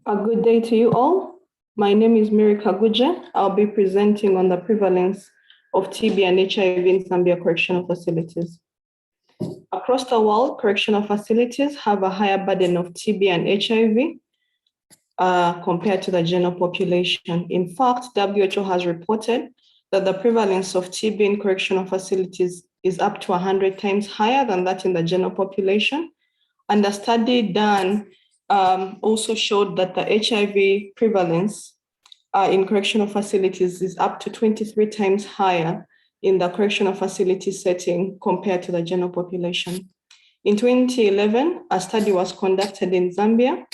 A good day to you all. My name is Mary Kagujje. I'll be presenting on the prevalence of TB and HIV in Zambia correctional facilities. Across the world, correctional facilities have a higher burden of TB and HIV compared to the general population. In fact, WHO has reported that the prevalence of TB in correctional facilities is up to 100 times higher than that in the general population. And a study done also showed that the HIV prevalence in correctional facilities is up to 23 times higher in the correctional facility setting compared to the general population. In 2011, a study was conducted in Zambia,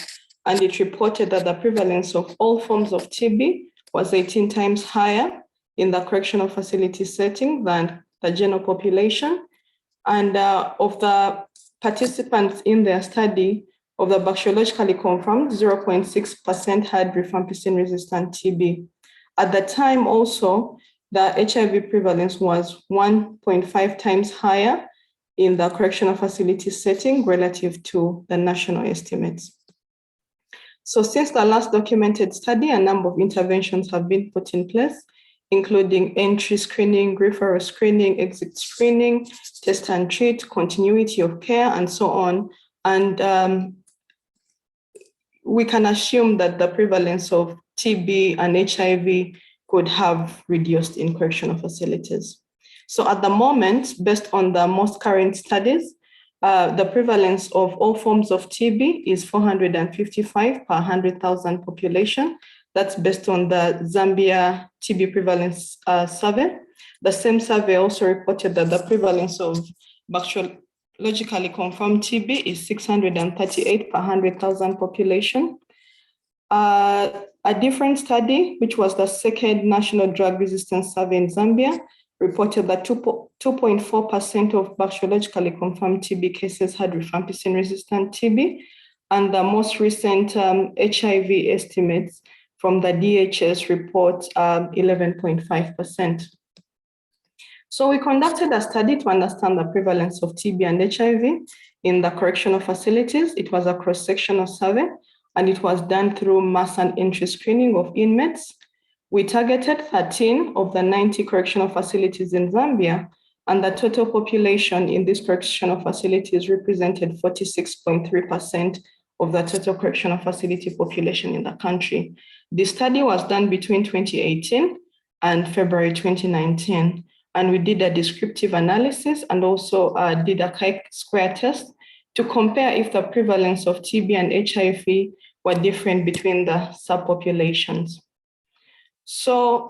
and it reported that the prevalence of all forms of TB was 18 times higher in the correctional facility setting than the general population. And of the participants in their study, of the bacteriologically confirmed, 0.6% had rifampicin-resistant TB. At the time also, the HIV prevalence was 1.5 times higher in the correctional facility setting relative to the national estimates. So since the last documented study, a number of interventions have been put in place, including entry screening, referral screening, exit screening, test and treat, continuity of care, and so on. And we can assume that the prevalence of TB and HIV could have reduced in correctional facilities. So at the moment, based on the most current studies, the prevalence of all forms of TB is 455 per 100,000 population. That's based on the Zambia TB prevalence survey. The same survey also reported that the prevalence of bacteriologically confirmed TB is 638 per 100,000 population. A different study, which was the second national drug resistance survey in Zambia, reported that 2.4% of bacteriologically confirmed TB cases had rifampicin-resistant TB, and the most recent HIV estimates from the DHS report 11.5%. So we conducted a study to understand the prevalence of TB and HIV in the correctional facilities. It was a cross-sectional survey, and it was done through mass and entry screening of inmates. We targeted 13 of the 90 correctional facilities in Zambia, and the total population in these correctional facilities represented 46.3% of the total correctional facility population in the country. The study was done between 2018 and February 2019. And we did a descriptive analysis and also did a chi-square test to compare if the prevalence of TB and HIV were different between the subpopulations. So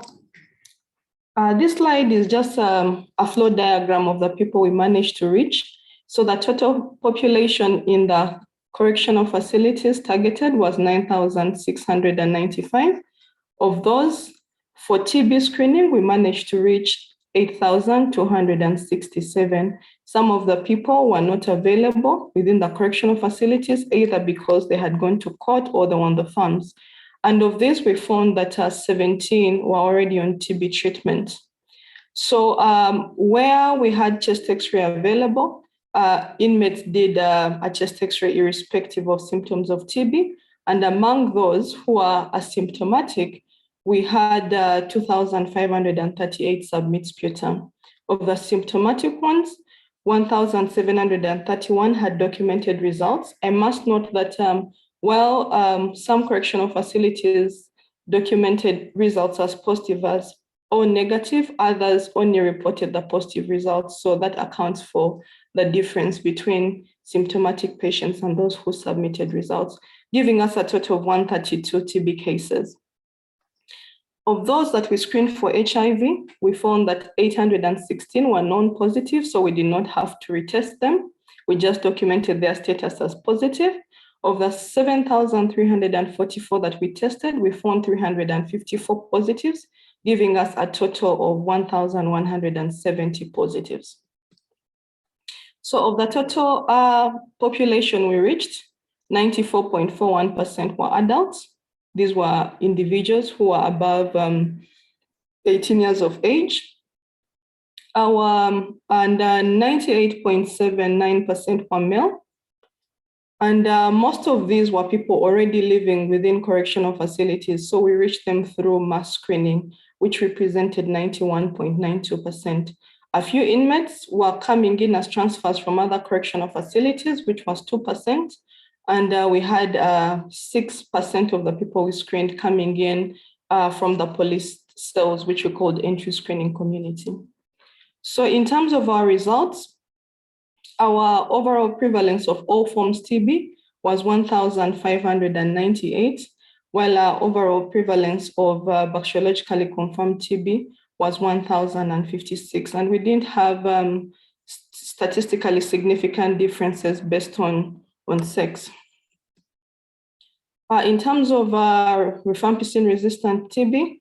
this slide is just a flow diagram of the people we managed to reach. So the total population in the correctional facilities targeted was 9,695. Of those, for TB screening, we managed to reach 8,267. Some of the people were not available within the correctional facilities, either because they had gone to court or they were on the farms. And of this, we found that 17 were already on TB treatment. So where we had chest X-ray available, inmates did a chest X-ray irrespective of symptoms of TB. And among those who are asymptomatic, we had 2,538 submit sputum. Of the symptomatic ones, 1,731 had documented results. I must note that some correctional facilities documented results as positive as or negative, others only reported the positive results. So that accounts for the difference between symptomatic patients and those who submitted results, giving us a total of 132 TB cases. Of those that we screened for HIV, we found that 816 were non-positive, so we did not have to retest them. We just documented their status as positive. Of the 7,344 that we tested, we found 354 positives, giving us a total of 1,170 positives. So of the total population we reached, 94.41% were adults. These were individuals who are above 18 years of age. And 98.79% were male. And most of these were people already living within correctional facilities. So we reached them through mass screening, which represented 91.92%. A few inmates were coming in as transfers from other correctional facilities, which was 2%. And we had 6% of the people we screened coming in from the police cells, which we called entry screening community. So in terms of our results, our overall prevalence of all forms TB was 1,598, while our overall prevalence of bacteriologically confirmed TB was 1,056. And we didn't have statistically significant differences based on sex. In terms of rifampicin-resistant TB,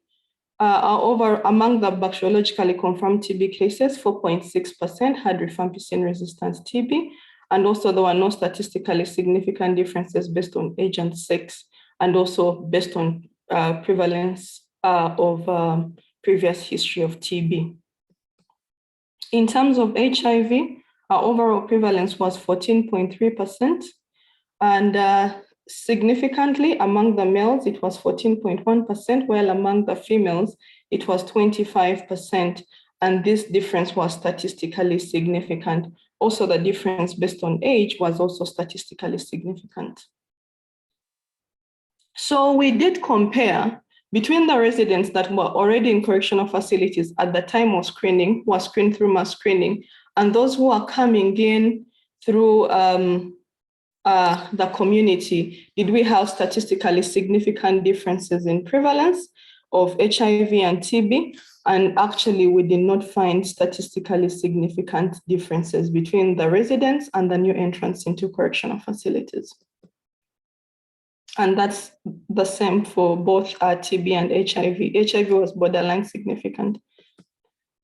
among the bacteriologically confirmed TB cases, 4.6% had rifampicin-resistant TB, and also there were no statistically significant differences based on age and sex, and also based on prevalence of previous history of TB. In terms of HIV, our overall prevalence was 14.3%, and significantly, among the males, it was 14.1%, while among the females, it was 25%. And this difference was statistically significant. Also, the difference based on age was also statistically significant. So we did compare between the residents that were already in correctional facilities at the time of screening, were screened through mass screening, and those who are coming in through the community. Did we have statistically significant differences in prevalence of HIV and TB? And actually, we did not find statistically significant differences between the residents and the new entrants into correctional facilities. And that's the same for both TB and HIV. HIV was borderline significant.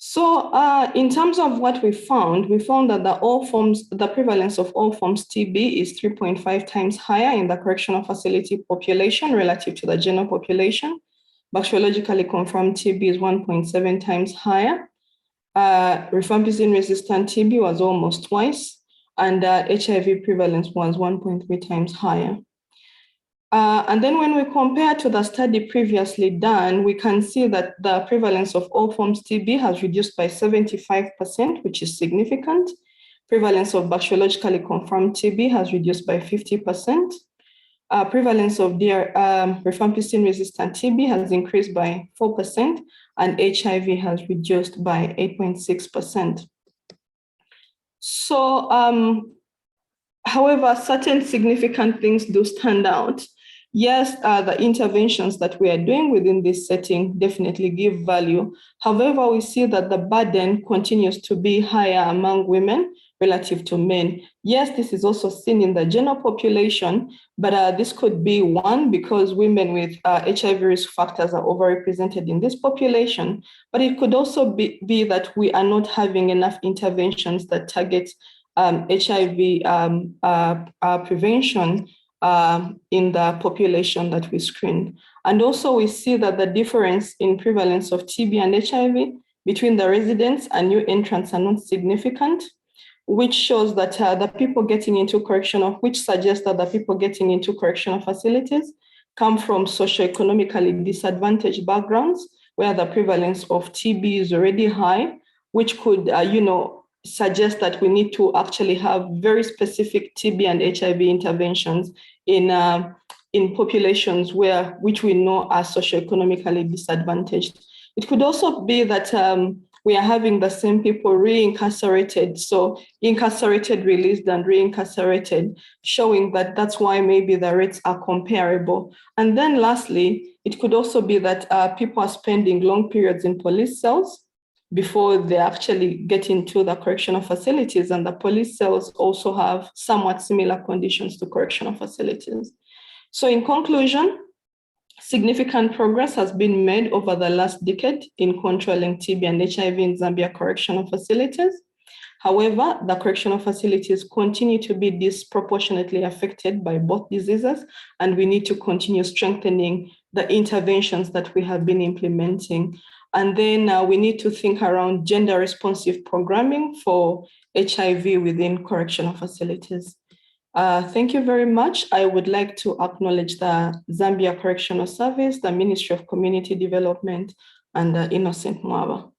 So in terms of what we found that the prevalence of all forms TB is 3.5 times higher in the correctional facility population relative to the general population. Bacteriologically confirmed TB is 1.7 times higher. Rifampicin-resistant TB was almost twice, and HIV prevalence was 1.3 times higher. And then when we compare to the study previously done, we can see that the prevalence of all forms TB has reduced by 75%, which is significant. Prevalence of bacteriologically confirmed TB has reduced by 50%. Prevalence of rifampicin-resistant TB has increased by 4%, and HIV has reduced by 8.6%. So, however, certain significant things do stand out. Yes, the interventions that we are doing within this setting definitely give value. However, we see that the burden continues to be higher among women relative to men. Yes, this is also seen in the general population, but this could be one, because women with HIV risk factors are overrepresented in this population, but it could also be that we are not having enough interventions that target HIV prevention in the population that we screened. And also we see that the difference in prevalence of TB and HIV between the residents and new entrants are not significant, which shows that the people getting into correctional, which suggests that the people getting into correctional facilities come from socioeconomically disadvantaged backgrounds where the prevalence of TB is already high, which could, suggest that we need to actually have very specific TB and HIV interventions in populations which we know are socioeconomically disadvantaged. It could also be that we are having the same people reincarcerated, so incarcerated, released, and reincarcerated, showing that that's why maybe the rates are comparable. And then lastly, it could also be that people are spending long periods in police cells before they actually get into the correctional facilities, and the police cells also have somewhat similar conditions to correctional facilities. So in conclusion, significant progress has been made over the last decade in controlling TB and HIV in Zambia correctional facilities. However, the correctional facilities continue to be disproportionately affected by both diseases, and we need to continue strengthening the interventions that we have been implementing. And then we need to think around gender responsive programming for HIV within correctional facilities. Thank you very much. I would like to acknowledge the Zambia Correctional Service, the Ministry of Community Development, and Innocent Mwaba.